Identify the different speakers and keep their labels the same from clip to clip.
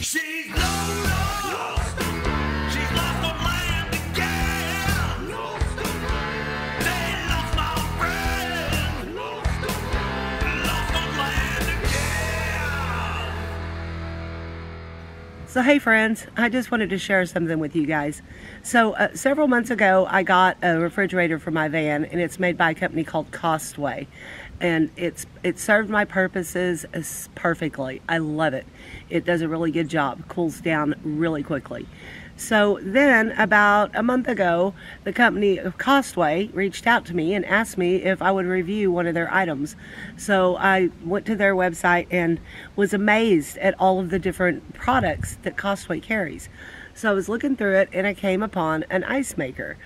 Speaker 1: She's lost. She's lost on land again. They lost my friend. Lost on land again.
Speaker 2: So hey friends, I just wanted to share something with you guys. So several months ago I got a refrigerator for my van, and it's made by a company called Costway, and it served my purposes perfectly. I love it. It does a really good job, cools down really quickly. So then about a month ago, the company of Costway reached out to me and asked me if I would review one of their items. So I went to their website and was amazed at all of the different products that Costway carries. So I was looking through it and I came upon an ice maker.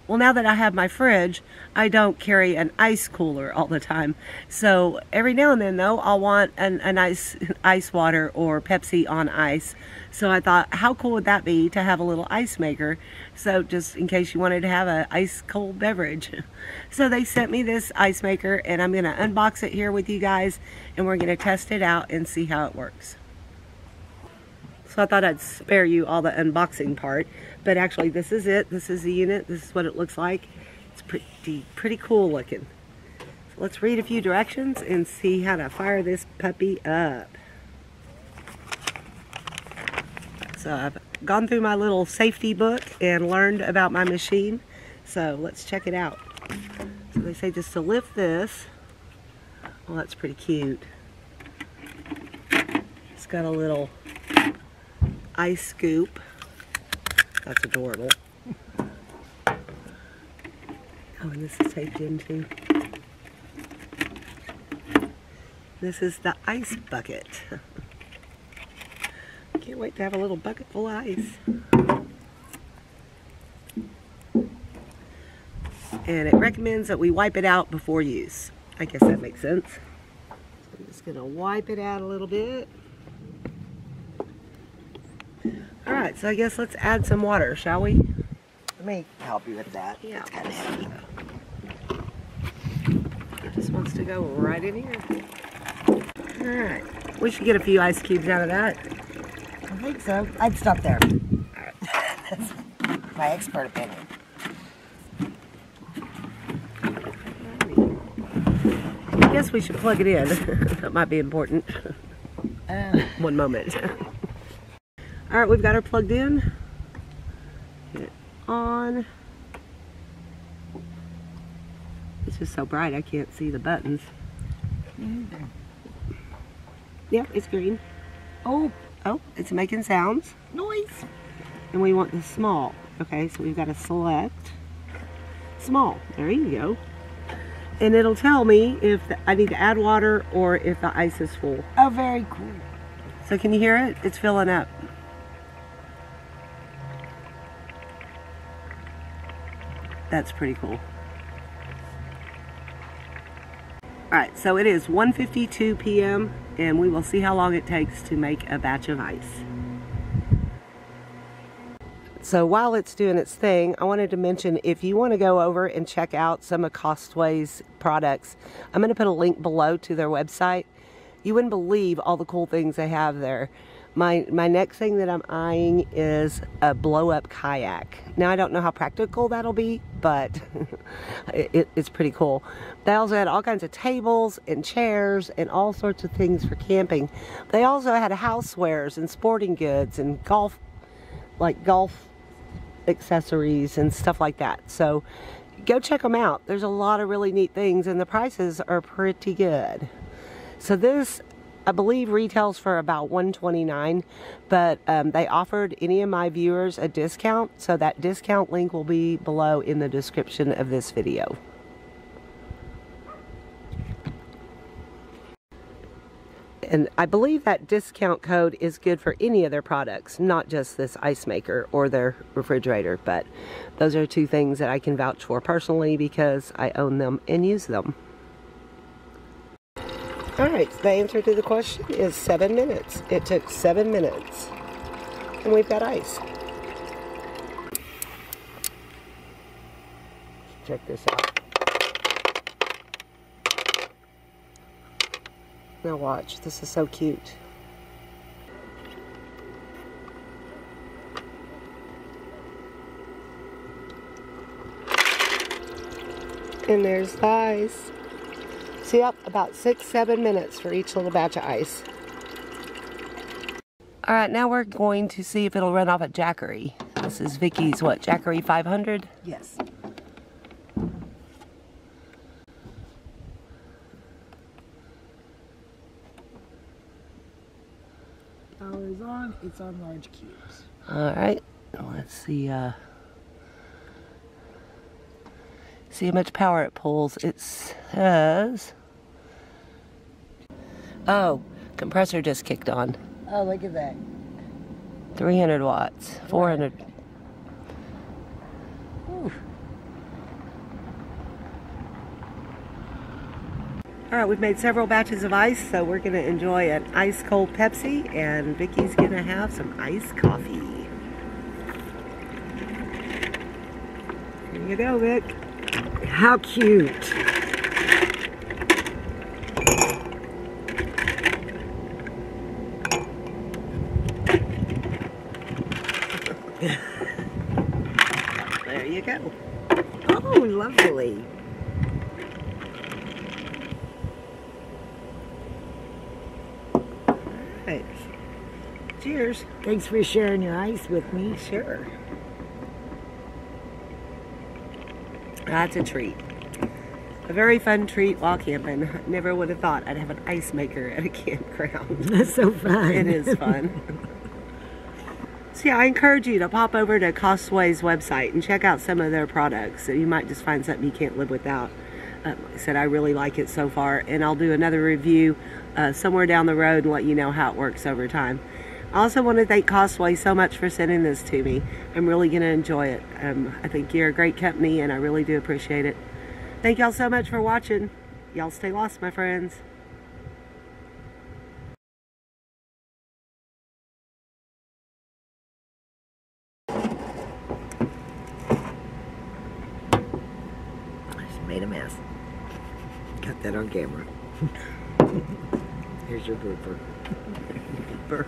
Speaker 2: Well, now that I have my fridge, I don't carry an ice cooler all the time. So every now and then, though, I'll want an ice water or Pepsi on ice. So I thought, how cool would that be to have a little ice maker? So just in case you wanted to have an ice cold beverage. So they sent me this ice maker, and I'm going to unbox it here with you guys, and we're going to test it out and see how it works. So I thought I'd spare you all the unboxing part, but actually this is it. This is the unit. This is what it looks like. It's pretty cool looking. So let's read a few directions and see how to fire this puppy up. So I've gone through my little safety book and learned about my machine. So let's check it out. So they say just to lift this. Well, that's pretty cute. It's got a little ice scoop. That's adorable. Oh, and this is taped in too. This is the ice bucket. Can't wait to have a little bucket full of ice. And it recommends that we wipe it out before use. I guess that makes sense. So I'm just gonna wipe it out a little bit. Alright, so I guess let's add some water, shall we?
Speaker 3: Let me help you with that.
Speaker 2: Yeah.
Speaker 3: It's kind of heavy.
Speaker 2: It just wants to go right in here. Alright, we should get a few ice cubes out of that.
Speaker 3: I think so. I'd stop there. Alright. That's my expert opinion.
Speaker 2: I guess we should plug it in. That might be important. One moment. Alright, we've got her plugged in. Get it on. It's just so bright I can't see the buttons. Yeah, it's green. Oh, it's making sounds.
Speaker 3: Noise.
Speaker 2: And we want the small. Okay, so we've got to select small. There you go. And it'll tell me if I need to add water or if the ice is full.
Speaker 3: Oh, very cool.
Speaker 2: So can you hear it? It's filling up. That's pretty cool. Alright, so it is 1:52 p.m. and we will see how long it takes to make a batch of ice. So while it's doing its thing, I wanted to mention if you want to go over and check out some of Costway's products, I'm going to put a link below to their website. You wouldn't believe all the cool things they have there. My next thing that I'm eyeing is a blow-up kayak. Now, I don't know how practical that'll be, but it's pretty cool. They also had all kinds of tables and chairs and all sorts of things for camping. They also had housewares and sporting goods and golf accessories and stuff like that. So go check them out. There's a lot of really neat things, and the prices are pretty good. So this, I believe, retails for about $129, but they offered any of my viewers a discount, so that discount link will be below in the description of this video. And I believe that discount code is good for any of their products, not just this ice maker or their refrigerator, but those are two things that I can vouch for personally because I own them and use them. Alright, the answer to the question is 7 minutes. It took 7 minutes. And we've got ice. Check this out. Now watch, this is so cute. And there's the ice. So yep, about 6-7 minutes for each little batch of ice. Alright, now we're going to see if it'll run off at Jackery. This is Vicky's, what, Jackery 500?
Speaker 3: Yes. Power is on. It's on large cubes.
Speaker 2: Alright, let's see, see how much power it pulls. It says... Oh, compressor just kicked on.
Speaker 3: Oh, look at that.
Speaker 2: 300 watts, 400.
Speaker 3: Ooh.
Speaker 2: All right, we've made several batches of ice, so we're going to enjoy an ice cold Pepsi, and Vicky's going to have some iced coffee. Here you go, Vic.
Speaker 3: How cute.
Speaker 2: There you go.
Speaker 3: Oh, lovely.
Speaker 2: Right. Cheers.
Speaker 3: Thanks for sharing your ice with me.
Speaker 2: Sure. That's a treat. A very fun treat while camping. Never would have thought I'd have an ice maker at a campground.
Speaker 3: That's so fun.
Speaker 2: It is fun. So yeah, I encourage you to pop over to Costway's website and check out some of their products. You might just find something you can't live without. Like I said, I really like it so far, and I'll do another review somewhere down the road and let you know how it works over time. I also want to thank Costway so much for sending this to me. I'm really going to enjoy it. I think you're a great company, and I really do appreciate it. Thank y'all so much for watching. Y'all stay lost, my friends.
Speaker 3: Made a mess. Got that on camera. Here's your blooper.
Speaker 2: Burp.